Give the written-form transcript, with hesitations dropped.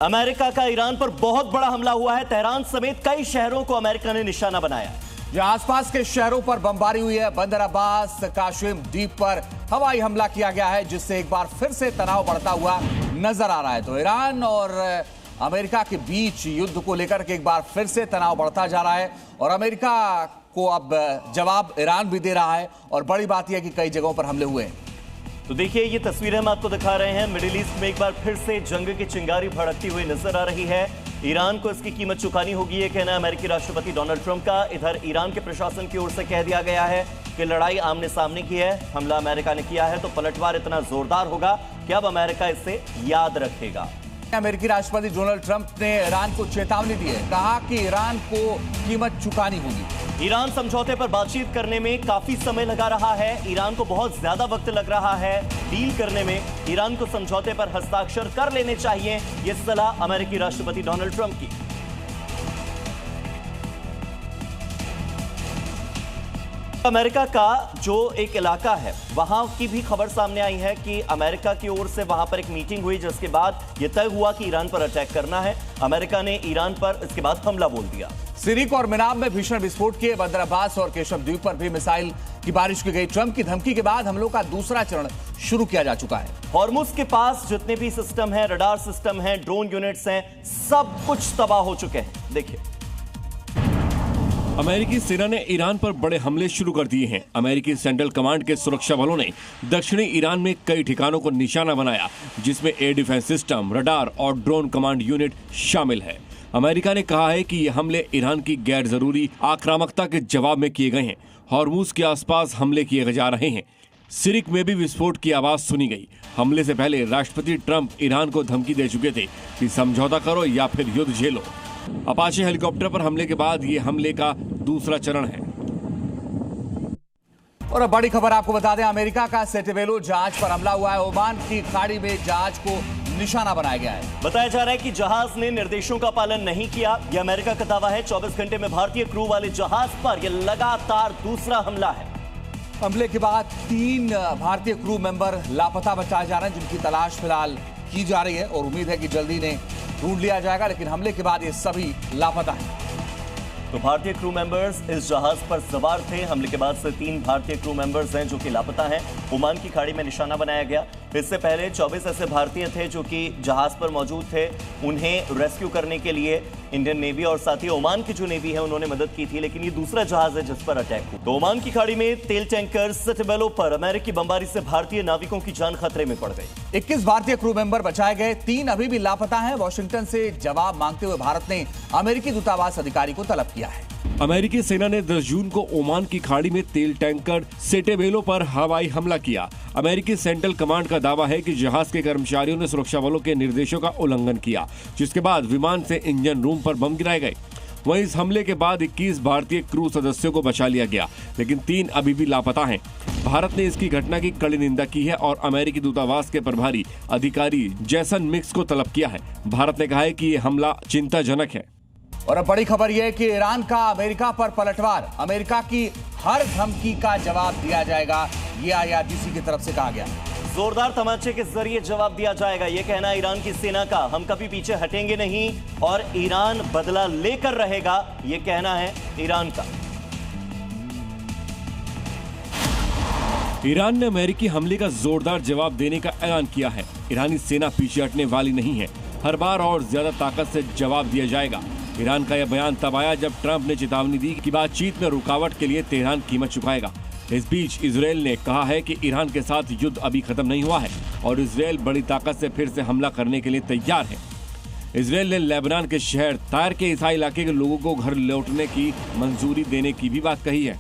America का Iran पर बहुत बड़ा हमला हुआ है। तेहरान समेत कई शहरों को अमेरिका ने निशाना बनाया। जो आसपास के शहरों पर बमबारी हुई है। बंदर अब्बास, काशिम द्वीप पर हवाई हमला किया गया है, जिससे एक बार फिर से तनाव बढ़ता हुआ नजर आ रहा है। तो ईरान और अमेरिका के बीच युद्ध को लेकर के एक बार फिर से तनाव बढ़ता जा रहा है और अमेरिका को अब जवाब ईरान भी दे रहा है। और बड़ी बात यह कि कई जगहों पर हमले हुए हैं। तो देखिए, ये तस्वीरें हम आपको दिखा रहे हैं। मिडिल ईस्ट में एक बार फिर से जंग की चिंगारी भड़कती हुई नजर आ रही है। ईरान को इसकी कीमत चुकानी होगी, ये कहना अमेरिकी राष्ट्रपति डोनाल्ड ट्रंप का। इधर ईरान के प्रशासन की ओर से कह दिया गया है कि लड़ाई आमने सामने की है, हमला अमेरिका ने किया है तो पलटवार इतना जोरदार होगा कि अब अमेरिका इसे याद रखेगा। अमेरिकी राष्ट्रपति डोनाल्ड ट्रंप ने ईरान को चेतावनी दी है, कहा कि ईरान को कीमत चुकानी होगी। ईरान समझौते पर बातचीत करने में काफी समय लगा रहा है। ईरान को बहुत ज्यादा वक्त लग रहा है डील करने में। ईरान को समझौते पर हस्ताक्षर कर लेने चाहिए, यह सलाह अमेरिकी राष्ट्रपति डोनाल्ड ट्रंप की। अमेरिका का जो एक इलाका है वहां की भी खबर सामने आई है कि अमेरिका की ओर से वहां पर एक मीटिंग हुई, जिसके बाद यह तय हुआ कि ईरान पर अटैक करना है। अमेरिका ने ईरान पर इसके बाद हमला बोल दिया। सिरिक और मिनाब में भीषण विस्फोट किए। बंदर अब्बास और केशव द्वीप पर भी मिसाइल की बारिश की गई। ट्रंप की धमकी के बाद हमलों का दूसरा चरण शुरू किया जा चुका है। हॉर्मुज के पास जितने भी सिस्टम है, रडार सिस्टम है, ड्रोन यूनिट्स हैं, सब कुछ तबाह हो चुके हैं। देखिए, अमेरिकी सेना ने ईरान पर बड़े हमले शुरू कर दिए हैं। अमेरिकी सेंट्रल कमांड के सुरक्षा बलों ने दक्षिणी ईरान में कई ठिकानों को निशाना बनाया, जिसमें एयर डिफेंस सिस्टम, रडार और ड्रोन कमांड यूनिट शामिल है। अमेरिका ने कहा है कि ये हमले ईरान की गैर जरूरी आक्रामकता के जवाब में किए गए हैं। हॉर्मुज के आसपास हमले किए जा रहे हैं। सिरिक में भी विस्फोट की आवाज सुनी गई। हमले से पहले राष्ट्रपति ट्रंप ईरान को धमकी दे चुके थे कि समझौता करो या फिर युद्ध झेलो। अपाचे हेलीकॉप्टर पर हमले के बाद ये हमले का दूसरा चरण है। और अब बड़ी खबर आपको बता दें, अमेरिका का सेटेबेलो जहाज पर हमला हुआ है। ओमान की खाड़ी में जहाज को निशाना बनाया गया है। बताया जा रहा है कि जहाज ने निर्देशों का पालन नहीं किया, यह अमेरिका का दावा है। 24 घंटे में भारतीय क्रू वाले जहाज पर यह लगातार दूसरा हमला है। हमले के बाद 3 भारतीय क्रू मेंबर लापता बताए जा रहे हैं, जिनकी तलाश फिलहाल की जा रही है और उम्मीद है कि जल्दी इन्हें ढूंढ लिया जाएगा। लेकिन हमले के बाद ये सभी लापता हैं। तो भारतीय क्रू मेंबर्स इस जहाज पर सवार थे। हमले के बाद से 3 भारतीय क्रू मेंबर्स हैं जो कि लापता हैं। ओमान की खाड़ी में निशाना बनाया गया। इससे पहले 24 ऐसे भारतीय थे जो कि जहाज पर मौजूद थे। उन्हें रेस्क्यू करने के लिए इंडियन नेवी और साथ ही ओमान की जो नेवी है उन्होंने मदद की थी। लेकिन ये दूसरा जहाज है जिस पर अटैक हुआ। तो ओमान की खाड़ी में तेल टैंकर सेटेबेलो पर अमेरिकी बमबारी से भारतीय नाविकों की जान खतरे में पड़ गई। 21 भारतीय क्रू मेंबर बचाए गए, 3 अभी भी लापता हैं। वॉशिंगटन से जवाब मांगते हुए भारत ने अमेरिकी दूतावास अधिकारी को तलब किया है। अमेरिकी सेना ने 10 जून को ओमान की खाड़ी में तेल टैंकर सेटेबेलो पर हवाई हमला किया। अमेरिकी सेंट्रल कमांड का दावा है कि जहाज के कर्मचारियों ने सुरक्षा बलों के निर्देशों का उल्लंघन किया, जिसके बाद विमान से इंजन रूम पर बम गिराए गए। वहीं इस हमले के बाद 21 भारतीय क्रू सदस्यों को बचा लिया गया, लेकिन 3 अभी भी लापता हैं। भारत ने इसकी घटना की कड़ी निंदा की है और अमेरिकी दूतावास के प्रभारी अधिकारी जैसन मिक्स को तलब किया है। भारत ने कहा है कि यह हमला चिंताजनक है। और अब बड़ी खबर यह है कि ईरान का अमेरिका पर पलटवार। अमेरिका की हर धमकी का जवाब दिया जाएगा, यह IRGC की तरफ से कहा गया। जोरदार तमाचे के जरिए जवाब दिया जाएगा, यह कहना ईरान की सेना का। हम कभी पीछे हटेंगे नहीं और ईरान बदला लेकर रहेगा, यह कहना है ईरान का। ईरान ने अमेरिकी हमले का जोरदार जवाब देने का ऐलान किया है। ईरानी सेना पीछे हटने वाली नहीं है। हर बार और ज्यादा ताकत से जवाब दिया जाएगा। ईरान का यह बयान तब आया जब ट्रंप ने चेतावनी दी कि बातचीत में रुकावट के लिए तेहरान कीमत चुकाएगा। इस बीच इजरायल ने कहा है कि ईरान के साथ युद्ध अभी खत्म नहीं हुआ है और इजरायल बड़ी ताकत से फिर से हमला करने के लिए तैयार है। इजरायल ने लेबनान के शहर तायर के ईसाई इलाके के लोगों को घर लौटने की मंजूरी देने की भी बात कही है।